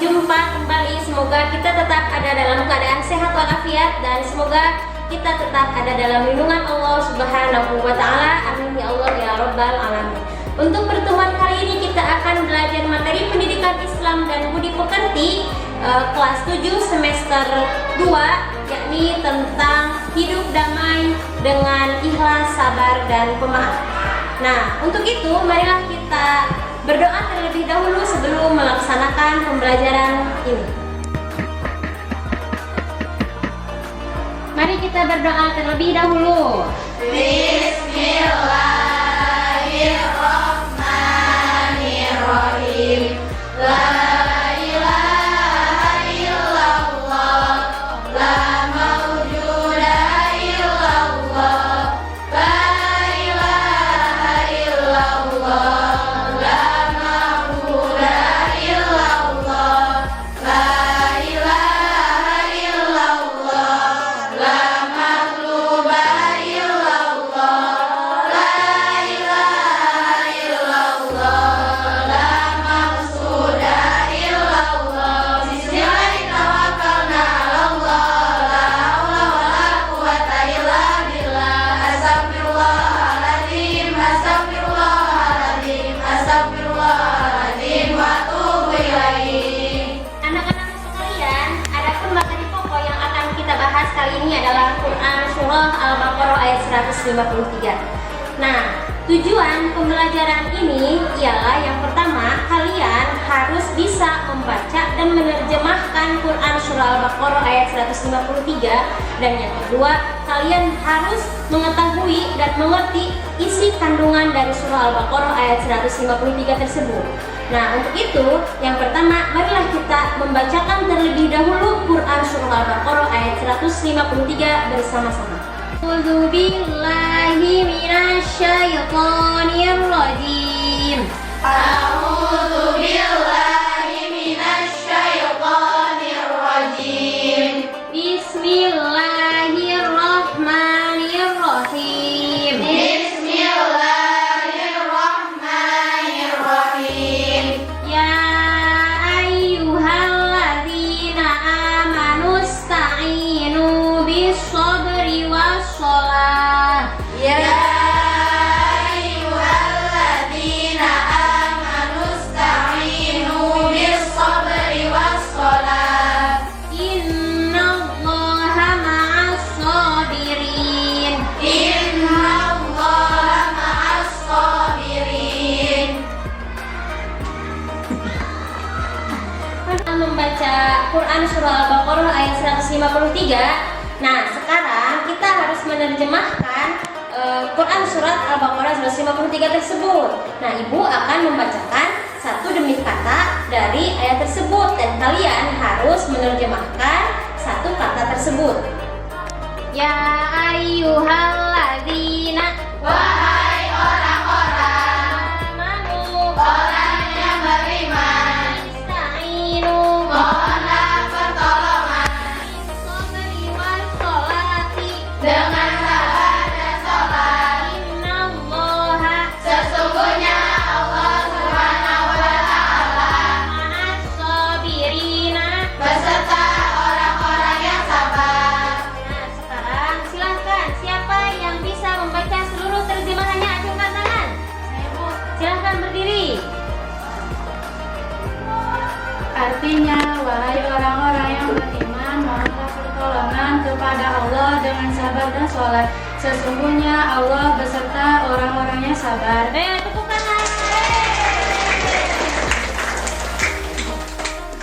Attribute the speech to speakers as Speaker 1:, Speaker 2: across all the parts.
Speaker 1: berjumpa kembali. Semoga kita tetap ada dalam keadaan sehat walafiat dan semoga kita tetap ada dalam lindungan Allah Subhanahu wa Ta'ala. Amin ya Allah ya Rabbal Alamin. Untuk pertemuan kali ini kita akan belajar materi pendidikan Islam dan budi pekerti kelas 7 semester 2, yakni tentang hidup damai dengan ikhlas, sabar dan pemaaf. Nah, untuk itu marilah kita berdoa terlebih dahulu sebelum melaksanakan pembelajaran ini. Mari kita berdoa terlebih dahulu. Bismillahirrahmanirrahim. La ilaha illallah, la mawjuda illallah, la ilaha illallah, la ma'buda illallah, la ilaha illallah, la matluba illallah, la ilaha illallah, la maqsuda illallah. Bismillahirrahmanirrahim. La haula wala quwwata illa billah. Astagfirullahaladzim, astagfirullahaladzim, astagfirullahaladzim wa atubu ilaih. Anak-anak sekalian, adapun materi pokok yang akan kita bahas kali ini adalah Quran Surah Al-Baqarah ayat 153. Nah, tujuan pembelajaran ini ialah yang pertama, kalian harus bisa membaca dan menerjemahkan Quran Surah Al-Baqarah ayat 153. Dan yang kedua, kalian harus mengetahui dan mengerti isi kandungan dari Surah Al-Baqarah ayat 153 tersebut. Nah, untuk itu, yang pertama, marilah kita membacakan terlebih dahulu Quran Surah Al-Baqarah ayat 153 bersama-sama. A'udzu billahi minasyaitonir rajim. A'udzu billahi minasyaitonir rajim. Bismillahirrahmanirrahim. Bismillahirrahmanirrahim. Ya ayyuhalladzina amanu ista'inu bis-sabri was-shalah. Ya ayyuhalladzina amanu ista'inu bis-sabri was-shalah. Innallaha ma'as-sabirin. Innallaha ma'as-sabirin. Membaca Quran Surah Al-Baqarah ayat 153. Nah, sekarang kita harus menerjemahkan Quran Surat Al-Baqarah 153 tersebut. Nah, Ibu akan membacakan satu demi kata dari ayat tersebut dan kalian harus menerjemahkan satu kata tersebut. Ya ayyuhalladzina, wahai orang-orang, amanu, orang yang beriman, ista'inu, mohonlah pertolongan, bis-sabri was-sholati, dengan sabar dan sholat. Innallaha, sesungguhnya Allah Subhanahu wa Ta'ala, ma'as-sabirina, beserta orang-orang yang sabar. Nah, sekarang silahkan siapa yang bisa membaca seluruh terjemahannya, acungkan tangan. Saya, Bu. Silahkan berdiri.
Speaker 2: Artinya, wahai orang-orang yang beriman, mohonlah pertolongan kepada Allah dengan sabar dan sholat. Sesungguhnya Allah beserta orang-orang yang sabar.
Speaker 1: Tepuk tangan.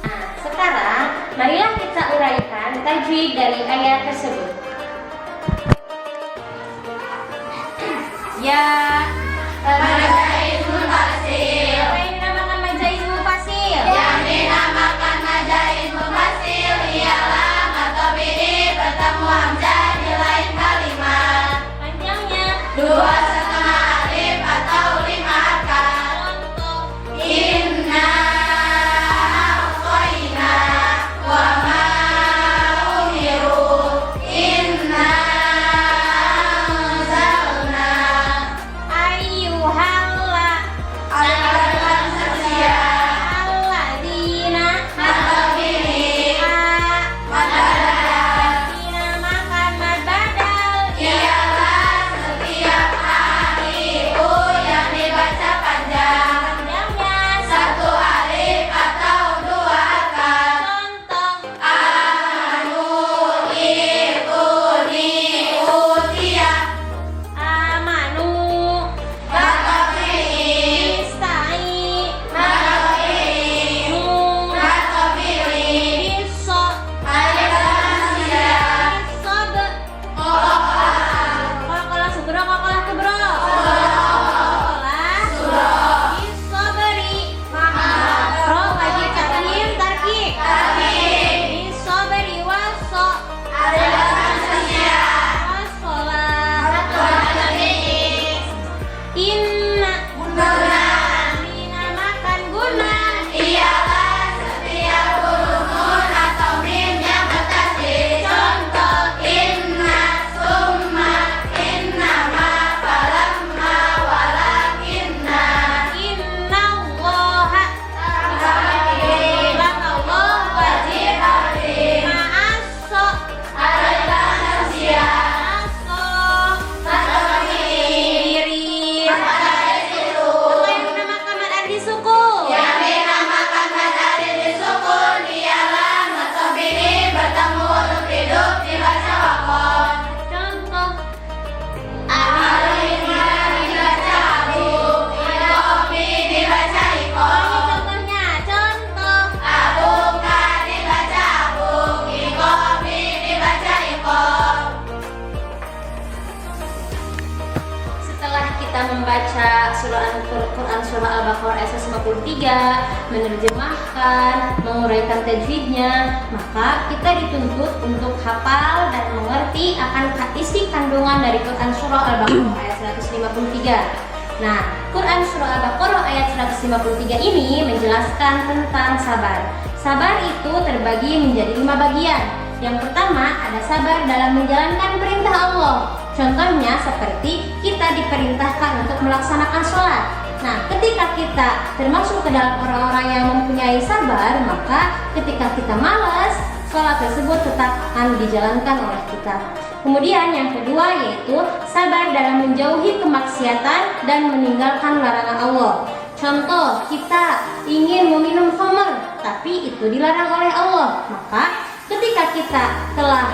Speaker 1: Nah, sekarang marilah kita uraikan tajwid dari ayat tersebut. Ya, Majaizul Fasil. Apa yang dinamakan Majaizul Fasil? Yang dinamakan Majaizul Fasil ialah matobi'i bertemu hamzah di lain kalimat. Panjangnya 2,5 alif atau 5 harokat. Contoh, inna a'toina wa ma umiru inna anzalna ayyuha kita membaca Quran surah Al-Baqarah ayat 153, menerjemahkan, menguraikan tajwidnya, maka kita dituntut untuk hafal dan mengerti akan isi kandungan dari Quran surah Al-Baqarah ayat 153. Nah, Quran surah Al-Baqarah ayat 153 ini menjelaskan tentang sabar. Sabar itu terbagi menjadi 5 bagian. Yang pertama, ada sabar dalam menjalankan perintah Allah. Contohnya seperti kita diperintahkan untuk melaksanakan sholat. Nah, ketika kita termasuk ke dalam orang-orang yang mempunyai sabar, maka ketika kita malas, sholat tersebut tetap akan dijalankan oleh kita. Kemudian yang kedua yaitu sabar dalam menjauhi kemaksiatan dan meninggalkan larangan Allah. Contoh, kita ingin meminum khamr, tapi itu dilarang oleh Allah. Maka ketika kita telah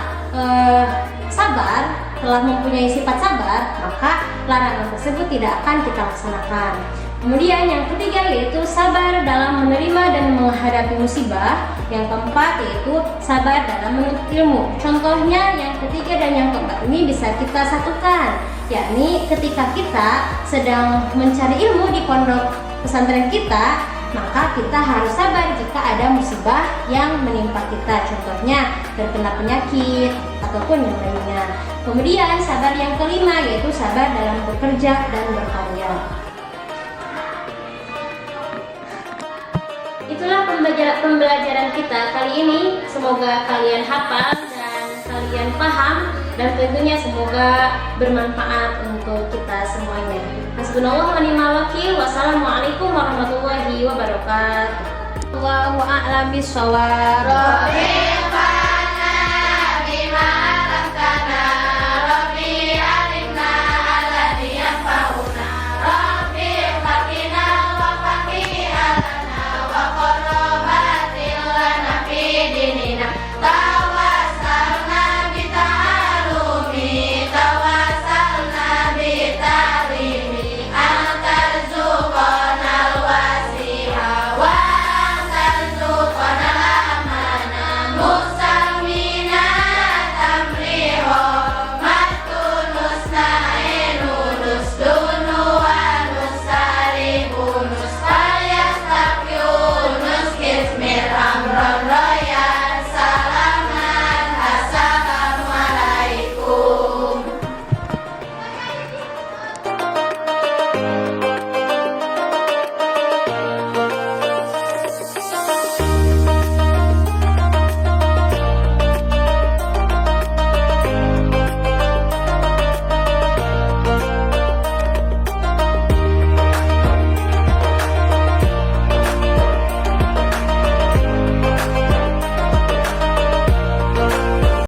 Speaker 1: sabar, telah mempunyai sifat sabar, maka larangan tersebut tidak akan kita laksanakan. Kemudian yang ketiga yaitu sabar dalam menerima dan menghadapi musibah. Yang keempat yaitu sabar dalam menuntut ilmu. Contohnya yang ketiga dan yang keempat ini bisa kita satukan, yakni ketika kita sedang mencari ilmu di pondok pesantren kita, maka kita harus sabar jika ada musibah yang menimpa kita. Contohnya terkena penyakit ataupun yang lainnya. Kemudian sabar yang kelima yaitu sabar dalam bekerja dan berkarya. Itulah pembelajaran kita kali ini. Semoga kalian hafal dan kalian paham, dan tentunya semoga bermanfaat untuk kita semuanya. Hasbunallah wa ni'mal wakil. Wassalamualaikum warahmatullahi wabarakatuh. Wallahu a'lam bishawab.